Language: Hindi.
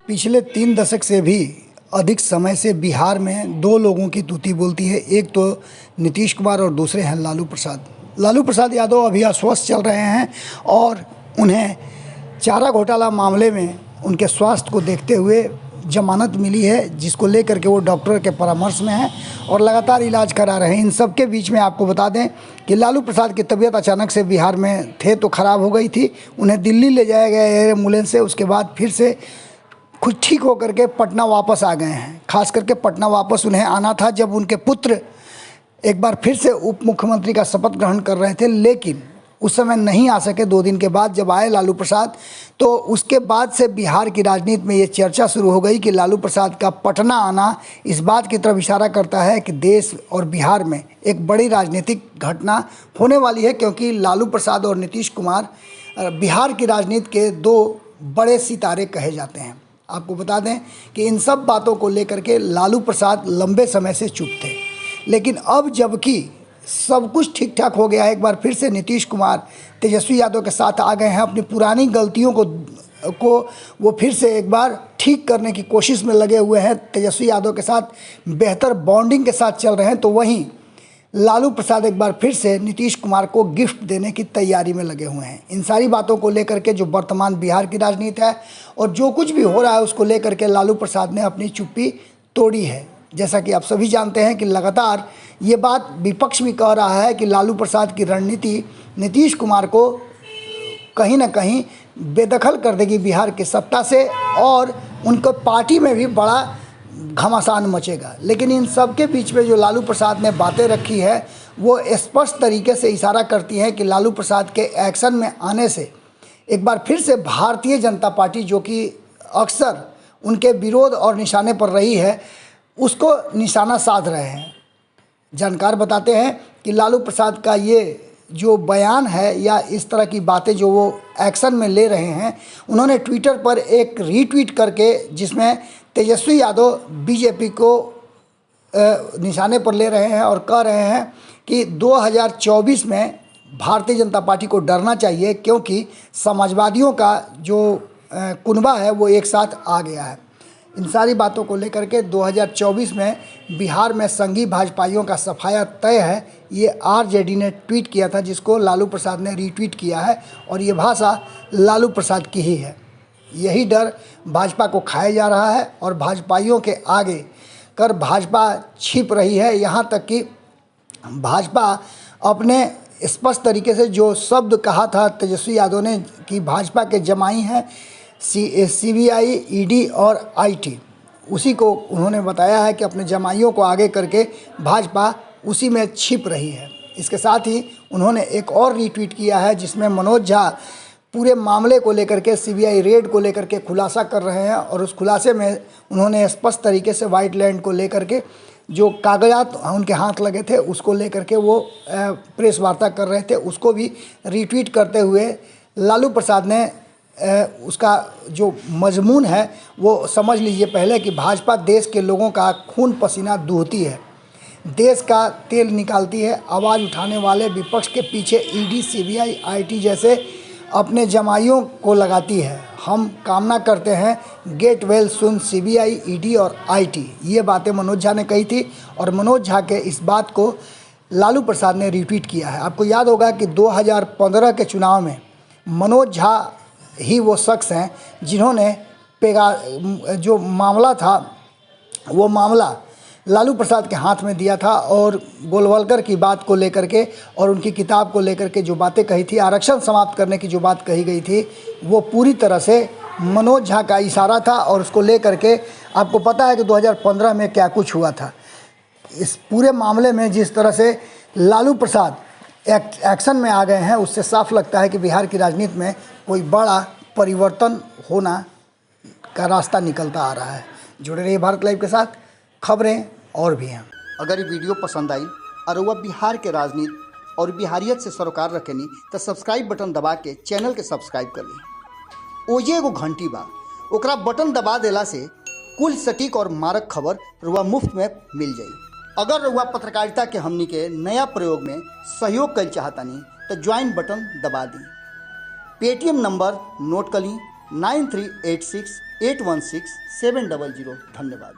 पिछले 3 दशक से भी अधिक समय से बिहार में दो लोगों की तूती बोलती है। एक तो नीतीश कुमार और दूसरे हैं लालू प्रसाद। लालू प्रसाद यादव अभी अस्वस्थ चल रहे हैं और उन्हें चारा घोटाला मामले में उनके स्वास्थ्य को देखते हुए जमानत मिली है, जिसको लेकर के वो डॉक्टर के परामर्श में हैं और लगातार इलाज करा रहे हैं। इन सब के बीच में आपको बता दें कि लालू प्रसाद की तबीयत अचानक से बिहार में थे तो ख़राब हो गई थी। उन्हें दिल्ली ले जाया गया एयर एम्बुलेंस से। उसके बाद फिर से खुद ठीक होकर के पटना वापस आ गए हैं। खास करके पटना वापस उन्हें आना था जब उनके पुत्र एक बार फिर से उप मुख्यमंत्री का शपथ ग्रहण कर रहे थे, लेकिन उस समय नहीं आ सके। 2 दिन के बाद जब आए लालू प्रसाद, तो उसके बाद से बिहार की राजनीति में ये चर्चा शुरू हो गई कि लालू प्रसाद का पटना आना इस बात की तरफ इशारा करता है कि देश और बिहार में एक बड़ी राजनीतिक घटना होने वाली है, क्योंकि लालू प्रसाद और नीतीश कुमार बिहार की राजनीति के 2 बड़े सितारे कहे जाते हैं। आपको बता दें कि इन सब बातों को लेकर के लालू प्रसाद लंबे समय से चुप थे, लेकिन अब जबकि सब कुछ ठीक ठाक हो गया है, एक बार फिर से नीतीश कुमार तेजस्वी यादव के साथ आ गए हैं। अपनी पुरानी गलतियों को वो फिर से एक बार ठीक करने की कोशिश में लगे हुए हैं। तेजस्वी यादव के साथ बेहतर बॉन्डिंग के साथ चल रहे हैं, तो वहीं लालू प्रसाद एक बार फिर से नीतीश कुमार को गिफ्ट देने की तैयारी में लगे हुए हैं। इन सारी बातों को लेकर के जो वर्तमान बिहार की राजनीति है और जो कुछ भी हो रहा है उसको लेकर के लालू प्रसाद ने अपनी चुप्पी तोड़ी है। जैसा कि आप सभी जानते हैं कि लगातार ये बात विपक्ष भी कह रहा है कि लालू प्रसाद की रणनीति नीतीश कुमार को कहीं ना कहीं बेदखल कर देगी बिहार की सत्ता से, और उनको पार्टी में भी बड़ा घमासान मचेगा। लेकिन इन सब के बीच में जो लालू प्रसाद ने बातें रखी है वो स्पष्ट तरीके से इशारा करती हैं कि लालू प्रसाद के एक्शन में आने से एक बार फिर से भारतीय जनता पार्टी, जो कि अक्सर उनके विरोध और निशाने पर रही है, उसको निशाना साध रहे हैं। जानकार बताते हैं कि लालू प्रसाद का ये जो बयान है या इस तरह की बातें जो वो एक्शन में ले रहे हैं, उन्होंने ट्विटर पर एक रीट्वीट करके जिसमें तेजस्वी यादव बीजेपी को निशाने पर ले रहे हैं और कह रहे हैं कि 2024 में भारतीय जनता पार्टी को डरना चाहिए, क्योंकि समाजवादियों का जो कुनबा है वो एक साथ आ गया है। इन सारी बातों को लेकर के 2024 में बिहार में संघी भाजपाइयों का सफाया तय है, ये आरजेडी ने ट्वीट किया था, जिसको लालू प्रसाद ने रीट्वीट किया है और ये भाषा लालू प्रसाद की ही है। यही डर भाजपा को खाया जा रहा है और भाजपाइयों के आगे कर भाजपा छिप रही है। यहाँ तक कि भाजपा अपने स्पष्ट तरीके से जो शब्द कहा था तेजस्वी यादव ने कि भाजपा के जमाई हैं सीबीआई, ईडी और आईटी, उसी को उन्होंने बताया है कि अपने जमाइयों को आगे करके भाजपा उसी में छिप रही है। इसके साथ ही उन्होंने एक और रीट्वीट किया है जिसमें मनोज झा पूरे मामले को लेकर के, सीबीआई रेड को लेकर के खुलासा कर रहे हैं, और उस खुलासे में उन्होंने स्पष्ट तरीके से व्हाइट लैंड को लेकर के जो कागजात उनके हाथ लगे थे उसको लेकर के वो प्रेस वार्ता कर रहे थे। उसको भी रीट्वीट करते हुए लालू प्रसाद ने उसका जो मजमून है वो समझ लीजिए पहले कि भाजपा देश के लोगों का खून पसीना दूहती है, देश का तेल निकालती है। आवाज़ उठाने वाले विपक्ष के पीछे ईडी, सीबीआई, आईटी जैसे अपने जमाइयों को लगाती है। हम कामना करते हैं get well soon CBI, ED और आईटी। ये बातें मनोज झा ने कही थी और मनोज झा के इस बात को लालू प्रसाद ने रिट्वीट किया है। आपको याद होगा कि 2015 के चुनाव में मनोज झा ही वो शख्स हैं जिन्होंने जो मामला था वो मामला लालू प्रसाद के हाथ में दिया था, और गोलवलकर की बात को लेकर के और उनकी किताब को लेकर के जो बातें कही थी, आरक्षण समाप्त करने की जो बात कही गई थी, वो पूरी तरह से मनोज झा का इशारा था। और उसको लेकर के आपको पता है कि 2015 में क्या कुछ हुआ था। इस पूरे मामले में जिस तरह से लालू प्रसाद एक्शन में आ गए हैं, उससे साफ लगता है कि बिहार की राजनीति में कोई बड़ा परिवर्तन होना का रास्ता निकलता आ रहा है। जुड़े रहिए भारत लाइव के साथ, खबरें और भी हैं। अगर ये वीडियो पसंद आई और वह बिहार के राजनीति और बिहारियत से सरोकार रखेनी तो सब्सक्राइब बटन दबा के चैनल के सब्सक्राइब कर ली। ओजे एगो घंटी बा, ओकरा बटन दबा देला से कुल सटीक और मारक खबर रुआ मुफ्त में मिल जाई। अगर रुआ पत्रकारिता के हमनी के नया प्रयोग में सहयोग कर चाहतानी तो ज्वाइन बटन दबा दी। पेटीएम नंबर नोट कर ली 9386 816-700। धन्यवाद।